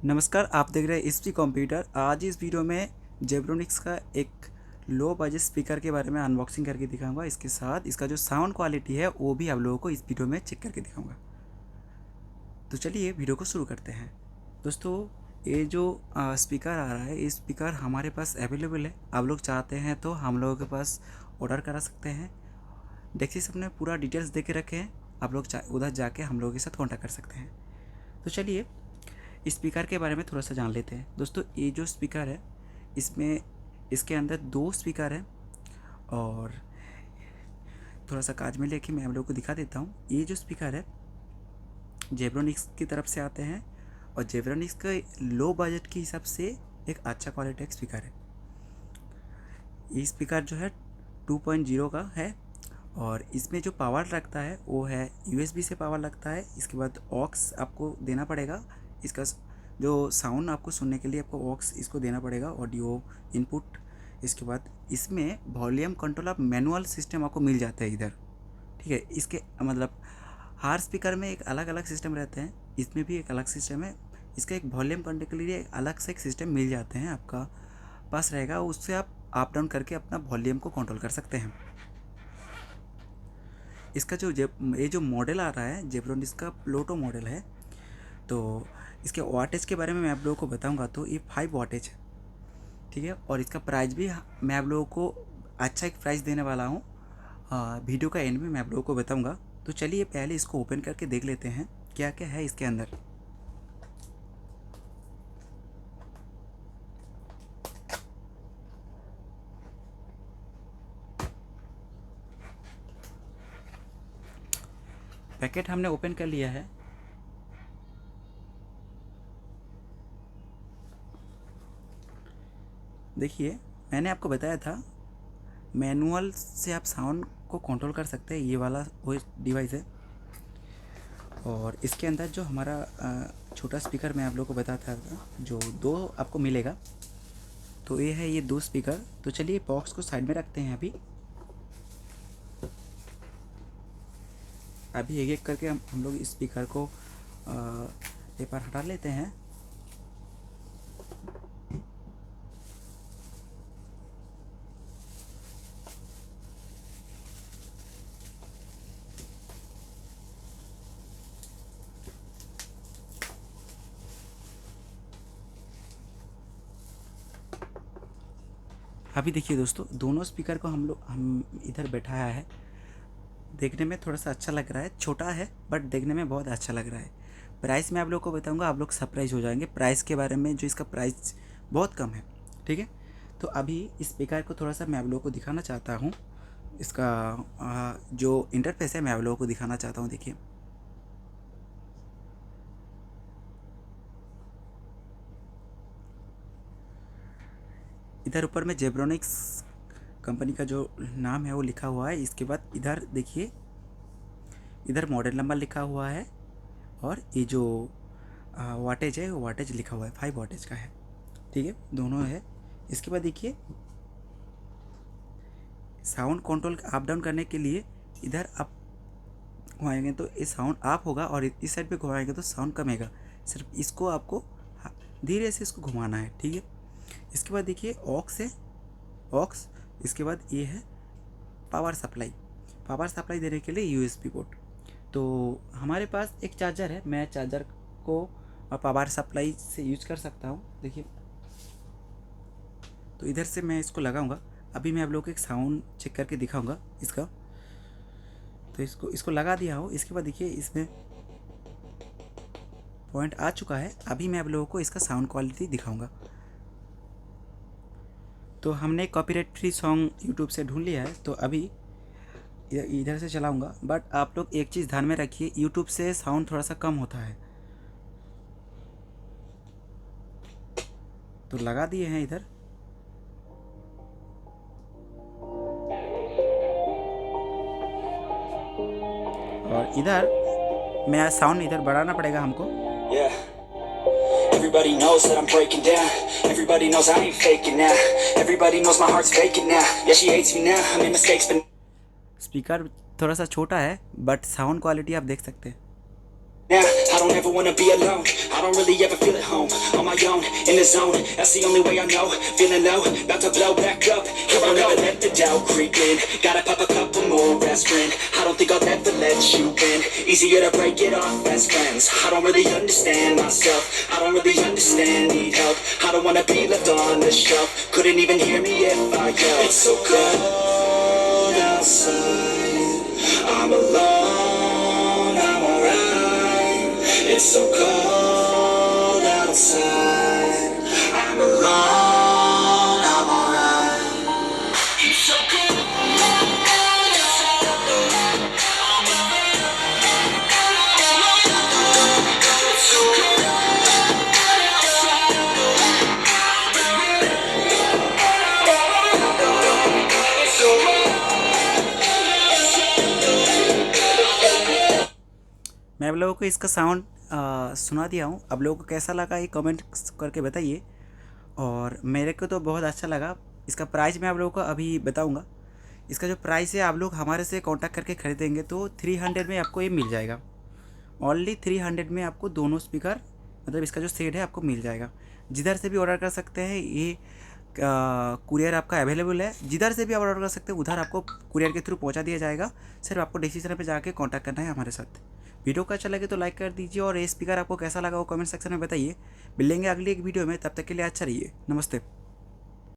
नमस्कार, आप देख रहे हैं एसपी कंप्यूटर। आज इस वीडियो में जेब्रोनिक्स का एक लो बजट स्पीकर के बारे में अनबॉक्सिंग करके दिखाऊंगा। इसके साथ इसका जो साउंड क्वालिटी है वो भी आप लोगों को इस वीडियो में चेक करके दिखाऊंगा। तो चलिए वीडियो को शुरू करते हैं। दोस्तों, ये जो स्पीकर आ रहा है, ये स्पीकर हमारे पास अवेलेबल है। आप लोग चाहते हैं तो हम लोगों के पास ऑर्डर करा सकते हैं। देखिए, सबने पूरा डिटेल्स दे के रखे हैं। आप लोग उधर जाके हम लोगों के साथ कॉन्टैक्ट कर सकते हैं। तो चलिए स्पीकर के बारे में थोड़ा सा जान लेते हैं। दोस्तों, ये जो स्पीकर है, इसमें इसके अंदर 2 स्पीकर हैं और थोड़ा सा काज में लेके मैं आप लोगों को दिखा देता हूँ। ये जो स्पीकर है जेब्रोनिक्स की तरफ से आते हैं और जेब्रोनिक्स का लो बजट के हिसाब से एक अच्छा क्वालिटी का स्पीकर है। ये स्पीकर जो है 2.0 का है और इसमें जो पावर लगता है वो है यूएसबी से पावर लगता है। इसके बाद ऑक्स आपको देना पड़ेगा। इसका जो साउंड आपको सुनने के लिए आपको ऑक्स इसको देना पड़ेगा, ऑडियो इनपुट। इसके बाद इसमें वॉल्यूम कंट्रोल आप मैनुअल सिस्टम आपको मिल जाता है इधर, ठीक है। इसके मतलब हर स्पीकर में एक अलग अलग सिस्टम रहते हैं, इसमें भी एक अलग सिस्टम है। इसका एक वॉल्यूम कंट्रोल के लिए अलग से एक सिस्टम मिल जाते हैं आपका पास रहेगा, उससे आप अप डाउन करके अपना वॉल्यूम को कंट्रोल कर सकते हैं। इसका ये जो मॉडल आ रहा है जेब्रोनिक्स का प्लूटो मॉडल है। तो इसके वाटेज के बारे में मैं आप लोगों को बताऊंगा। तो ये 5 वाटेज है, ठीक है। और इसका प्राइस भी मैं आप लोगों को अच्छा एक प्राइस देने वाला हूँ। वीडियो का एंड में मैं आप लोगों को बताऊंगा। तो चलिए पहले इसको ओपन करके देख लेते हैं क्या क्या है इसके अंदर। पैकेट हमने ओपन कर लिया है। देखिए, मैंने आपको बताया था मैनुअल से आप साउंड को कंट्रोल कर सकते हैं। ये वाला वो डिवाइस है और इसके अंदर जो हमारा छोटा स्पीकर मैं आप लोगों को बताता था, जो 2 आपको मिलेगा। तो ये है, ये 2 स्पीकर। तो चलिए बॉक्स को साइड में रखते हैं। अभी एक एक करके हम लोग इस स्पीकर को पेपर हटा लेते हैं। अभी देखिए दोस्तों, दोनों स्पीकर को हम इधर बैठाया है। देखने में थोड़ा सा अच्छा लग रहा है, छोटा है बट देखने में बहुत अच्छा लग रहा है। प्राइस मैं आप लोग को बताऊंगा, आप लोग सरप्राइज हो जाएंगे प्राइस के बारे में। जो इसका प्राइस बहुत कम है, ठीक है। तो अभी इस स्पीकर को थोड़ा सा मैं आप लोगों को दिखाना चाहता हूँ। इसका जो इंटरफेस है मैं आप लोगों को दिखाना चाहता हूँ। देखिए, इधर ऊपर में जेब्रोनिक्स कंपनी का जो नाम है वो लिखा हुआ है। इसके बाद इधर देखिए, इधर मॉडल नंबर लिखा हुआ है और ये जो वाटेज है वो वाटेज लिखा हुआ है, 5 वाटेज का है, ठीक है। दोनों है। इसके बाद देखिए, साउंड कंट्रोल अप डाउन करने के लिए इधर आप घुमाएंगे तो ये साउंड अप होगा और इस साइड पे घुमाएंगे तो साउंड कमेगा। सिर्फ इसको आपको धीरे से इसको घुमाना है, ठीक है। इसके बाद देखिए ऑक्स है, ऑक्स। इसके बाद ये है पावर सप्लाई, पावर सप्लाई देने के लिए यूएसबी पोर्ट। तो हमारे पास एक चार्जर है, मैं चार्जर को पावर सप्लाई से यूज कर सकता हूँ। देखिए, तो इधर से मैं इसको लगाऊंगा। अभी मैं आप लोगों को एक साउंड चेक करके दिखाऊंगा इसका। तो इसको लगा दिया हो। इसके बाद देखिए, इसमें पॉइंट आ चुका है। अभी मैं आप लोगों को इसका साउंड क्वालिटी दिखाऊंगा। तो हमने कॉपीराइट फ्री सॉन्ग यूट्यूब से ढूंढ लिया है, तो अभी इधर से चलाऊंगा। बट आप लोग एक चीज़ ध्यान में रखिए, यूट्यूब से साउंड थोड़ा सा कम होता है। तो लगा दिए हैं इधर। और इधर मेरा साउंड इधर बढ़ाना पड़ेगा हमको। Yeah. Everybody knows that I'm breaking down. Everybody knows I ain't faking now. Everybody knows my heart's vacant now. Yeah, she hates me now. I made mistakes, but speaker थोड़ा सा छोटा है बट साउंड क्वालिटी आप देख सकते हैं। Now, I don't ever wanna be alone. I don't really ever feel at home. On my own, in the zone. That's the only way I know. Feeling low, about to blow back up. Here I never let the doubt creep in. Gotta pop a couple more aspirin. I don't think I'll ever let you in. Easier to break it off as friends. I don't really understand myself. I don't really understand, need help. I don't wanna be left on the shelf. Couldn't even hear me if I yelled. It's so cold outside. I'm alone, I'm alright. It's so cold outside. I'm alone, I'm alright. It's so cold outside. I'm alone. It's so cold outside. It's so cold. मैं आप लोगों को इसका sound सुना दिया हूँ। अब लोगों को कैसा लगा ये कमेंट करके बताइए। और मेरे को तो बहुत अच्छा लगा। इसका प्राइस मैं आप लोगों को अभी बताऊँगा। इसका जो प्राइस है, आप लोग हमारे से कांटेक्ट करके ख़रीदेंगे तो 300 में आपको ये मिल जाएगा। ओनली 300 में आपको दोनों स्पीकर, मतलब इसका जो सेट है, आपको मिल जाएगा। जिधर से भी ऑर्डर कर सकते हैं। ये कुरियर आपका अवेलेबल है। जिधर से भी आप ऑर्डर कर सकते हैं उधर आपको कुरियर के थ्रू पहुंचा दिया जाएगा। सिर्फ आपको डिसीजन पे जाके कांटेक्ट करना है हमारे साथ। वीडियो का अच्छा लगे तो लाइक कर दीजिए और ये स्पीकर आपको कैसा लगा वो कमेंट सेक्शन में बताइए। मिलेंगे अगली एक वीडियो में, तब तक के लिए अच्छा रहिए। नमस्ते।